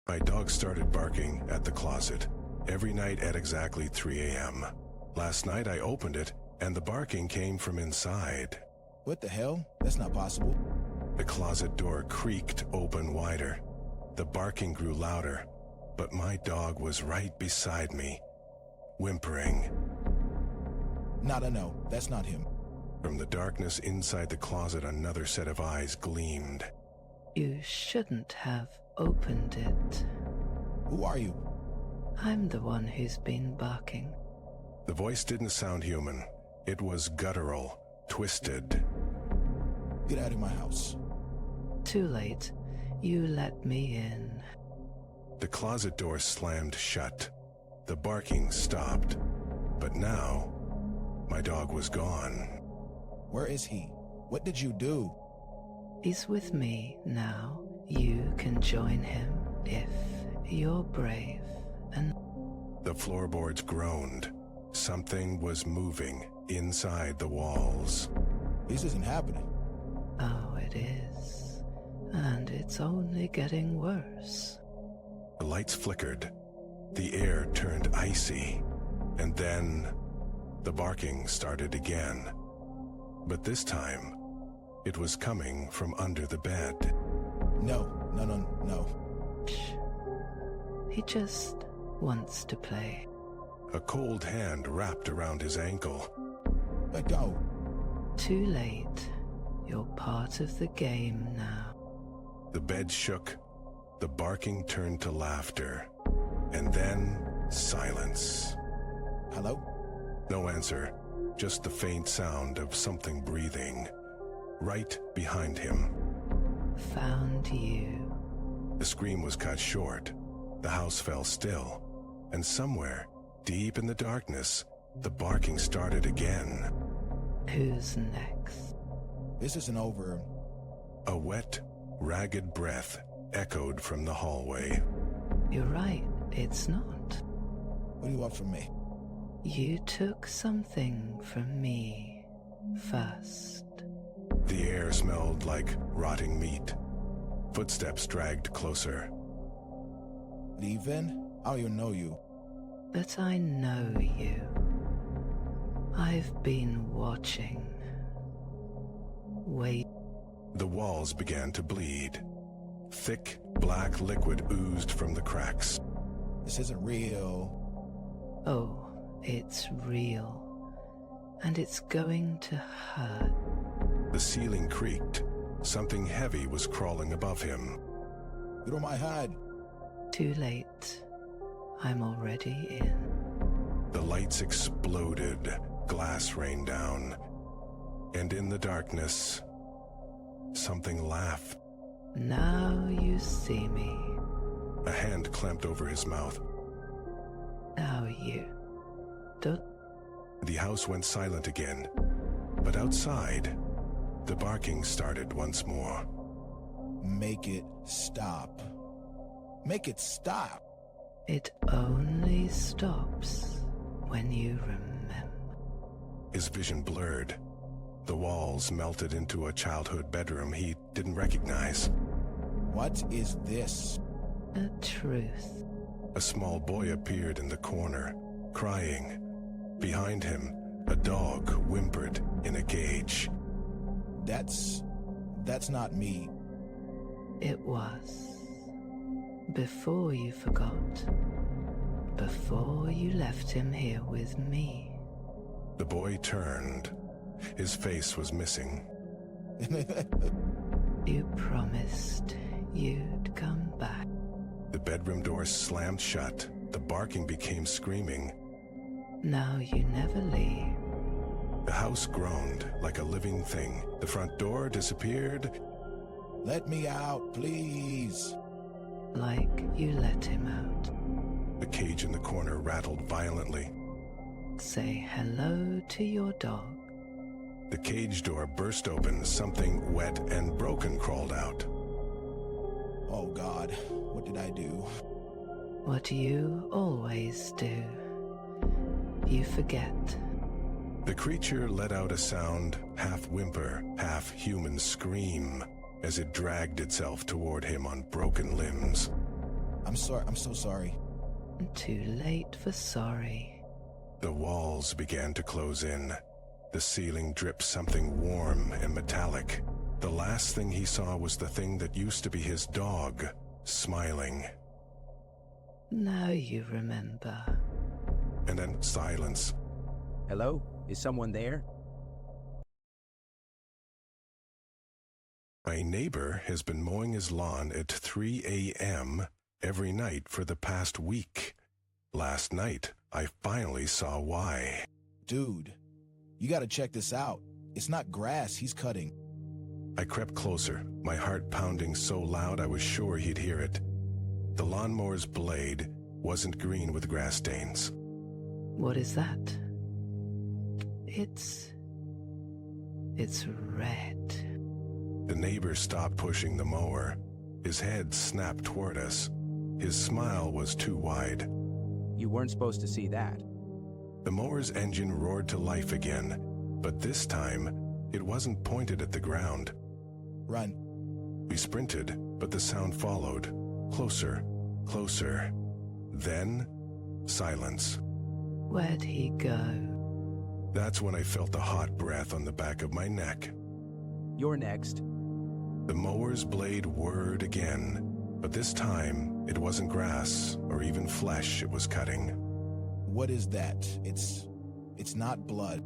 My dog started barking at the closet every night at exactly 3 a.m. Last night I opened it and the barking came from inside. What the hell? That's not possible. The closet door creaked open wider. The barking grew louder, but my dog was right beside me, whimpering. No, that's not him. From the darkness inside the closet, another set of eyes gleamed. You shouldn't have opened it. Who are you? I'm the one who's been barking. The voice didn't sound human. It was guttural, twisted. Get out of my house. Too late. You let me in. The closet door slammed shut. The barking stopped. But now, my dog was gone. Where is he? What did you do? He's with me now. You can join him if you're brave and... The floorboards groaned. Something was moving inside the walls. This isn't happening. Oh, it is. And it's only getting worse. The lights flickered. The air turned icy. And then the barking started again. But this time, it was coming from under the bed. No. Shh. He just wants to play. A cold hand wrapped around his ankle. Let go. Too late. You're part of the game now. The bed shook. The barking turned to laughter. And then silence. Hello? No answer. Just the faint sound of something breathing. Right behind him. Found you. The scream was cut short. The house fell still. And somewhere, deep in the darkness, the barking started again. Who's next? This isn't over. A wet, ragged breath echoed from the hallway. You're right, it's not. What do you want from me? You took something from me first. The air smelled like rotting meat. Footsteps dragged closer. Leaving? I don't even know you. But I know you. I've been watching. Wait. The walls began to bleed. Thick, black liquid oozed from the cracks. This isn't real. Oh, it's real. And it's going to hurt. The ceiling creaked. Something heavy was crawling above him. Get on my head. Too late. I'm already in. The lights exploded. Glass rained down. And in the darkness, something laughed. Now you see me. A hand clamped over his mouth. Now you. Don't... The house went silent again. But outside, the barking started once more. Make it stop. Make it stop. It only stops when you remember. His vision blurred. The walls melted into a childhood bedroom he didn't recognize. What is this? A truth. A small boy appeared in the corner, crying. Behind him, a dog whimpered in a cage. That's not me. It was. Before you forgot. Before you left him here with me. The boy turned. His face was missing. You promised you'd come back. The bedroom door slammed shut. The barking became screaming. Now you never leave. The house groaned like a living thing. The front door disappeared. Let me out, please. Like you let him out. The cage in the corner rattled violently. Say hello to your dog. The cage door burst open. Something wet and broken crawled out. Oh God, what did I do? What you always do. You forget. The creature let out a sound, half whimper, half human scream, as it dragged itself toward him on broken limbs. I'm sorry. I'm so sorry. Too late for sorry. The walls began to close in. The ceiling dripped something warm and metallic. The last thing he saw was the thing that used to be his dog, smiling. Now you remember. And then silence. Hello? Is someone there? My neighbor has been mowing his lawn at 3 a.m. every night for the past week. Last night, I finally saw why. Dude, you gotta check this out. It's not grass he's cutting. I crept closer, my heart pounding so loud I was sure he'd hear it. The lawnmower's blade wasn't green with grass stains. What is that? It's red. The neighbor stopped pushing the mower. His head snapped toward us. His smile was too wide. You weren't supposed to see that. The mower's engine roared to life again, but this time, it wasn't pointed at the ground. Run. We sprinted, but the sound followed. Closer, closer. Then, silence. Where'd he go? That's when I felt the hot breath on the back of my neck. You're next. The mower's blade whirred again, but this time, it wasn't grass or even flesh it was cutting. What is that? It's not blood.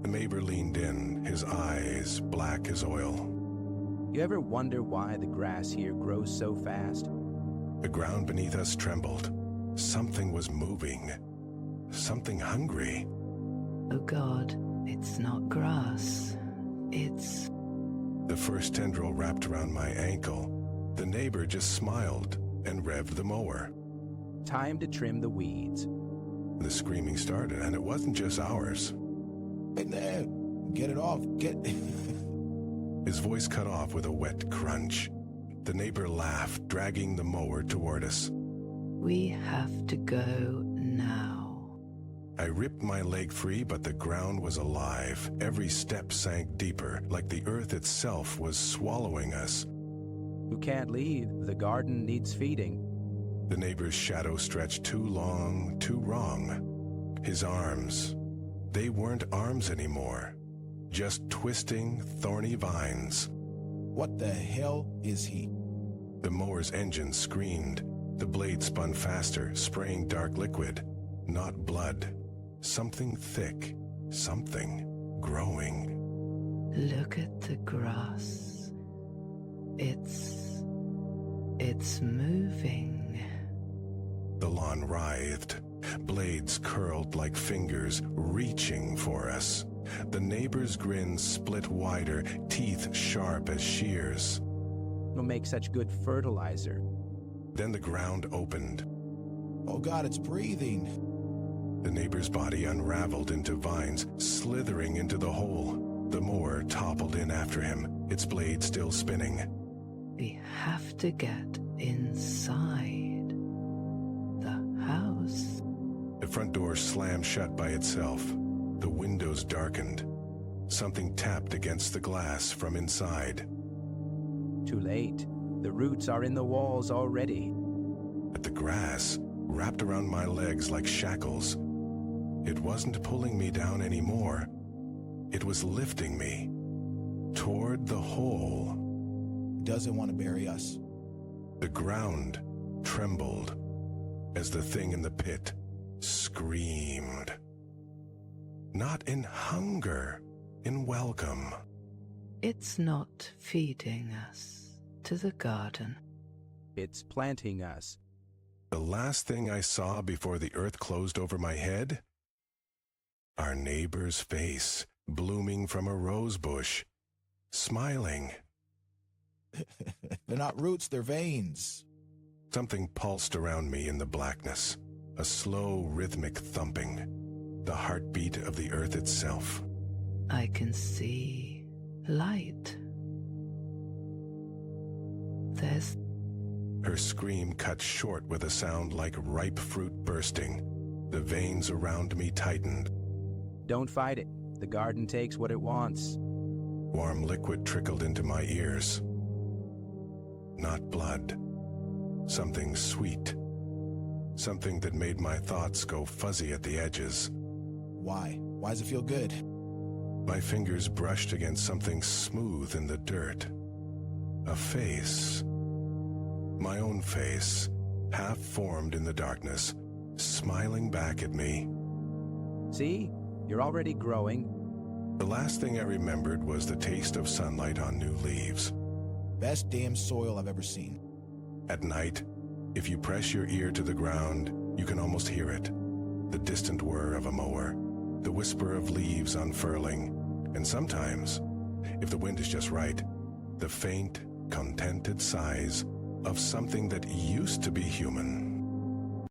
The neighbor leaned in, his eyes black as oil. You ever wonder why the grass here grows so fast? The ground beneath us trembled. Something was moving. Something hungry. Oh God, it's not grass. It's... The first tendril wrapped around my ankle. The neighbor just smiled and revved the mower. Time to trim the weeds. The screaming started, and it wasn't just ours. Hey, there. Get it off. His voice cut off with a wet crunch. The neighbor laughed, dragging the mower toward us. We have to go now. I ripped my leg free, but the ground was alive. Every step sank deeper, like the earth itself was swallowing us. You can't leave. The garden needs feeding. The neighbor's shadow stretched too long, too wrong. His arms, they weren't arms anymore. Just twisting, thorny vines. What the hell is he? The mower's engine screamed. The blade spun faster, spraying dark liquid. Not blood. Something thick. Something growing. Look at the grass. It's moving. The lawn writhed. Blades curled like fingers, reaching for us. The neighbor's grin split wider, teeth sharp as shears. You'll make such good fertilizer. Then the ground opened. Oh God, it's breathing. The neighbor's body unraveled into vines, slithering into the hole. The mower toppled in after him, its blade still spinning. We have to get inside the house. The front door slammed shut by itself. The windows darkened. Something tapped against the glass from inside. Too late. The roots are in the walls already. But the grass wrapped around my legs like shackles. It wasn't pulling me down anymore. It was lifting me toward the hole. Doesn't want to bury us. The ground trembled as the thing in the pit screamed. Not in hunger, in welcome. It's not feeding us to the garden. It's planting us. The last thing I saw before the earth closed over my head? Our neighbor's face, blooming from a rose bush, smiling. They're not roots, they're veins. Something pulsed around me in the blackness, a slow, rhythmic thumping, the heartbeat of the earth itself. I can see light. There's... Her scream cut short with a sound like ripe fruit bursting. The veins around me tightened. Don't fight it. The garden takes what it wants. Warm liquid trickled into my ears. Not blood. something sweet. Something that made my thoughts go fuzzy at the edges. Why? Why does it feel good? My fingers brushed against something smooth in the dirt. A face. My own face, half formed in the darkness, smiling back at me. See? You're already growing. The last thing I remembered was the taste of sunlight on new leaves. Best damn soil I've ever seen. At night, if you press your ear to the ground, you can almost hear it. The distant whir of a mower, the whisper of leaves unfurling, and sometimes, if the wind is just right, the faint, contented sighs of something that used to be human.